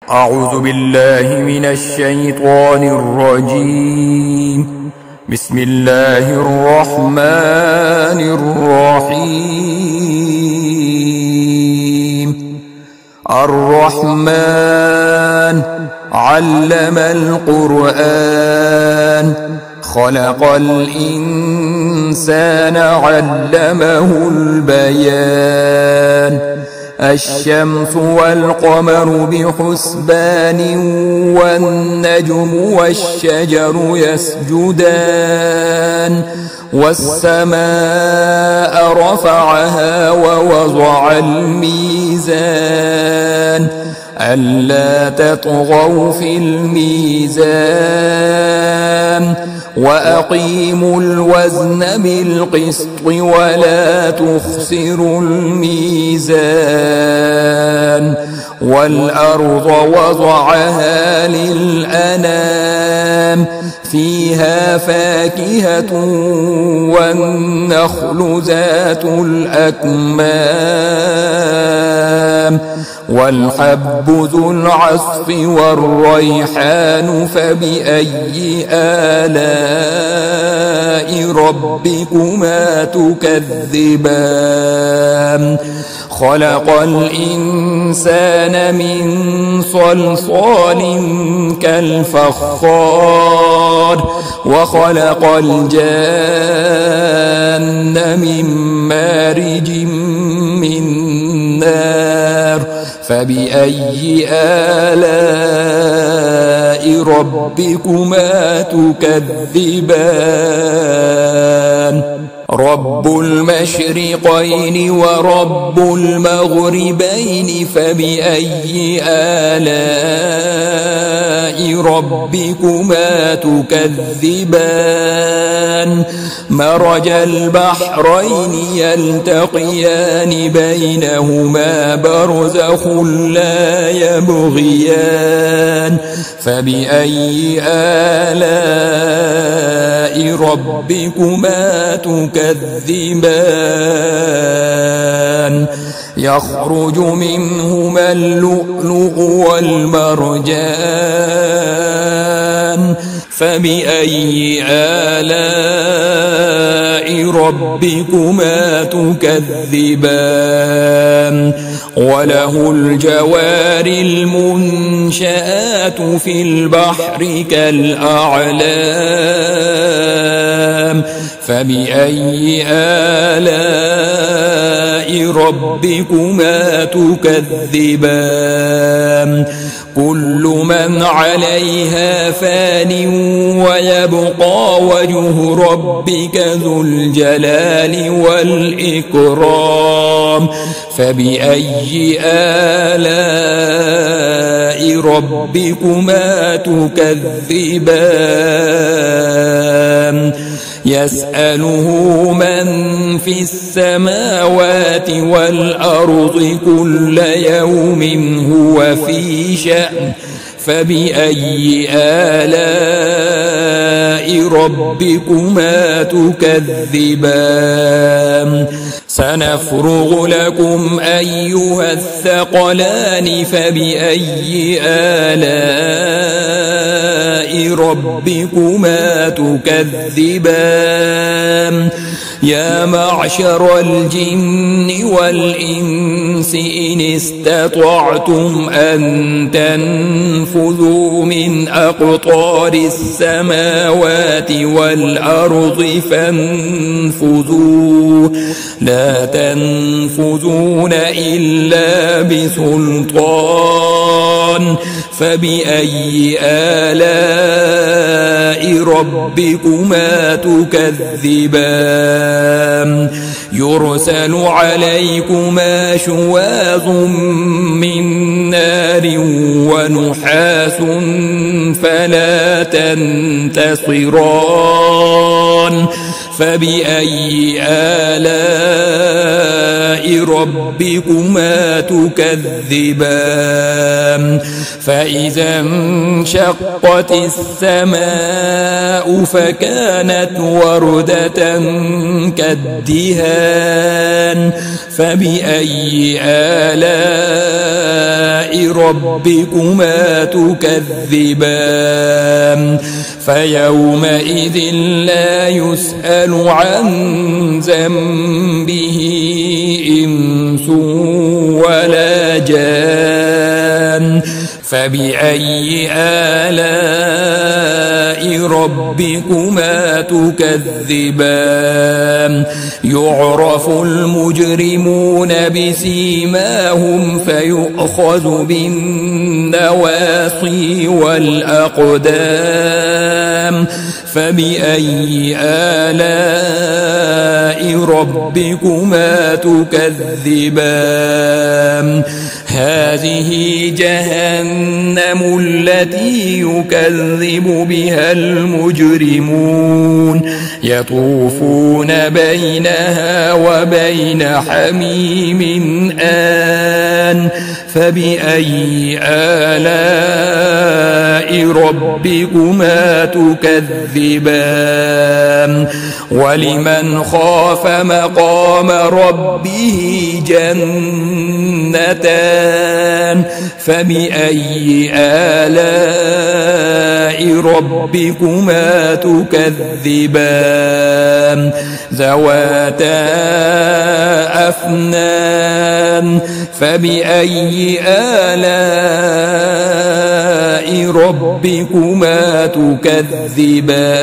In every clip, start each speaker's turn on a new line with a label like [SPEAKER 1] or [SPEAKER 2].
[SPEAKER 1] أعوذ بالله من الشيطان الرجيم. بسم الله الرحمن الرحيم. الرحمن علم القرآن، خلق الإنسان علمه البيان. الشمس والقمر بحسبان، والنجم والشجر يسجدان. والسماء رفعها ووضع الميزان، ألا تطغوا في الميزان، وأقيموا الوزن بالقسط ولا تخسروا الميزان. والأرض وضعها للأنام، فيها فاكهة والنخل ذات الأكمام، والحب ذو العصف والريحان. فبأي آلاء ربكما تكذبان؟ خلق الإنسان من صلصال كالفخار، وخلق الجان من مارج من نار. فبأي آلاء ربكما تكذبان؟ رب المشرقين ورب المغربين. فبأي آلاء ربكما تكذبان؟ مرج البحرين يلتقيان، بينهما برزخ لا يبغيان. فبأي آلاء ربكما تكذبان؟ يخرج منهما اللؤلؤ والمرجان. فبأي آلاء ربكما تكذبان؟ وله الجوار المنشآت في البحر كالأعلام. فبأي آلاء ربكما تكذبان؟ كل من عليها فان، ويبقى وجه ربك ذو الجلال والإكرام. فبأي آلاء ربكما تكذبان؟ يسأله من في السماوات والأرض كل يوم هو في شأن. فبأي آلاء ربكما تكذبان؟ سنفرغ لكم أيها الثقلان. فبأي آلاء ربكما تكذبان؟ يا معشر الجن والإنس إن استطعتم أن تنفذوا من أقطار السماوات والأرض فانفذوا، لا تنفذون إلا بسلطان. فبأي آلاء ربكما تكذبان؟ يرسل عليكما شواظ من نار ونحاس فلا تنتصران. فبأي آلاء ربكما تكذبان فإذا انشقت السماء فكانت وردة كالدهان فبأي آلاء ربكما تكذبان فيومئذ لا يسأل عن ذنبه إنس ولا جان فبأي آلاء ربكما تكذبان يعرف المجرمون بسيماهم فيؤخذ بالنواصي والأقدام فبأي آلاء ربكما تكذبان هذه جهنم التي يكذب بها المجرمون يطوفون بينها وبين حميم آن فبأي آلاء ربكما تكذبان ولمن خاف مقام ربه جنتان فبأي آلاء ربكما تكذبان ذواتا أفنان فبأي آلاء ربكما تكذبان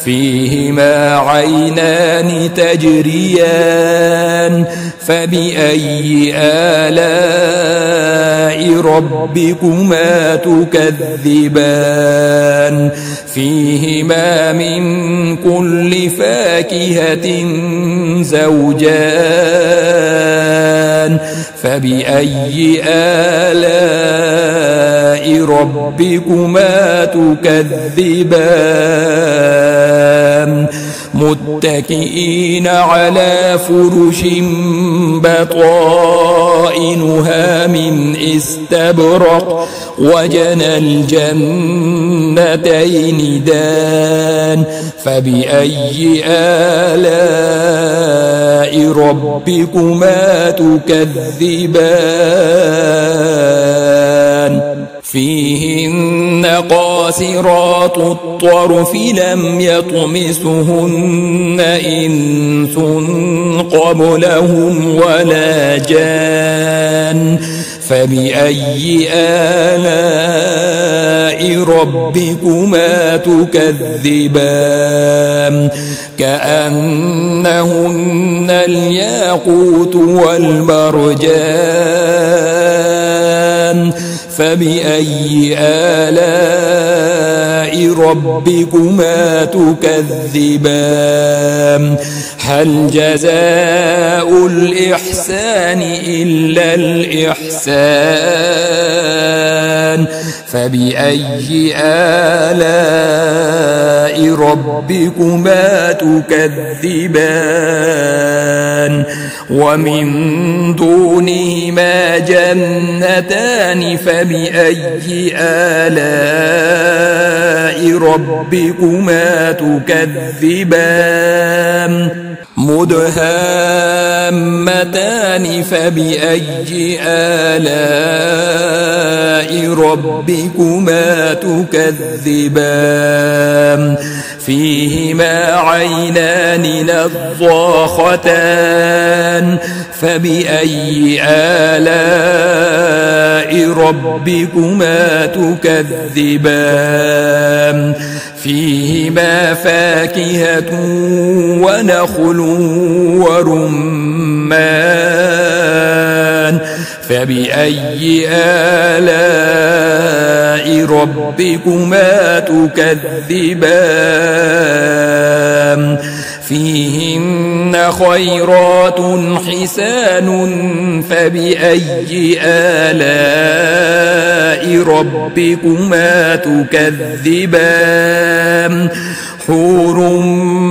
[SPEAKER 1] فيهما عينان تجريان فبأي آلاء ربكما تكذبان فيهما من كل فاكهة زوجان فبأي آلاء ربكما تكذبان متكئين على فرش بطائنها من استبرق وجنى الجنتين دان فبأي آلاء ربكما تكذبان فيهن قاصرات الطرف لم يطمسهن إنس قبلهم ولا جان فبأي آلاء ربكما تكذبان كأنهن الياقوت والمرجان فبأي آلاء ربكما تكذبان هل جزاء الإحسان إلا الإحسان فبأي آلاء ربكما تكذبان ومن دونهما جنتان فبأي آلاء ربكما تكذبان مدهامتان فبأي آلاء ربكما تكذبان فيهما عينان نضاختان فبأي آلاء ربكما تكذبان فيهما فاكهة ونخل ورمان فبأي آلاء ربكما تكذبان فيهن خيرات حسان فبأي آلاء ربكما تكذبان حور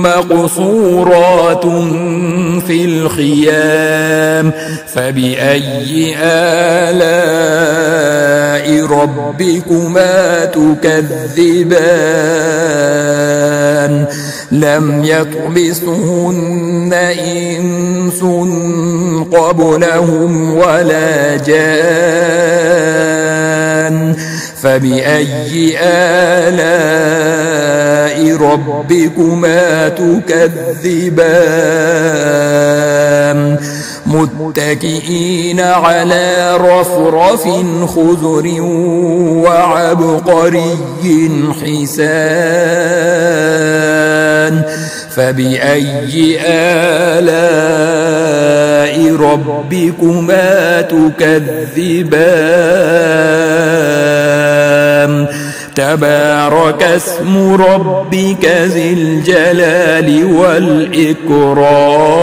[SPEAKER 1] مقصورات في الخيام فبأي آلاء ربكما تكذبان لم يطمثهن إنس قبلهم ولا جان فبأي آلاء ربكما تكذبان متكئين على رفرف خضر وعبقري حسان فبأي آلاء ربكما تكذبان تبارك اسم ربك ذي الجلال والإكرام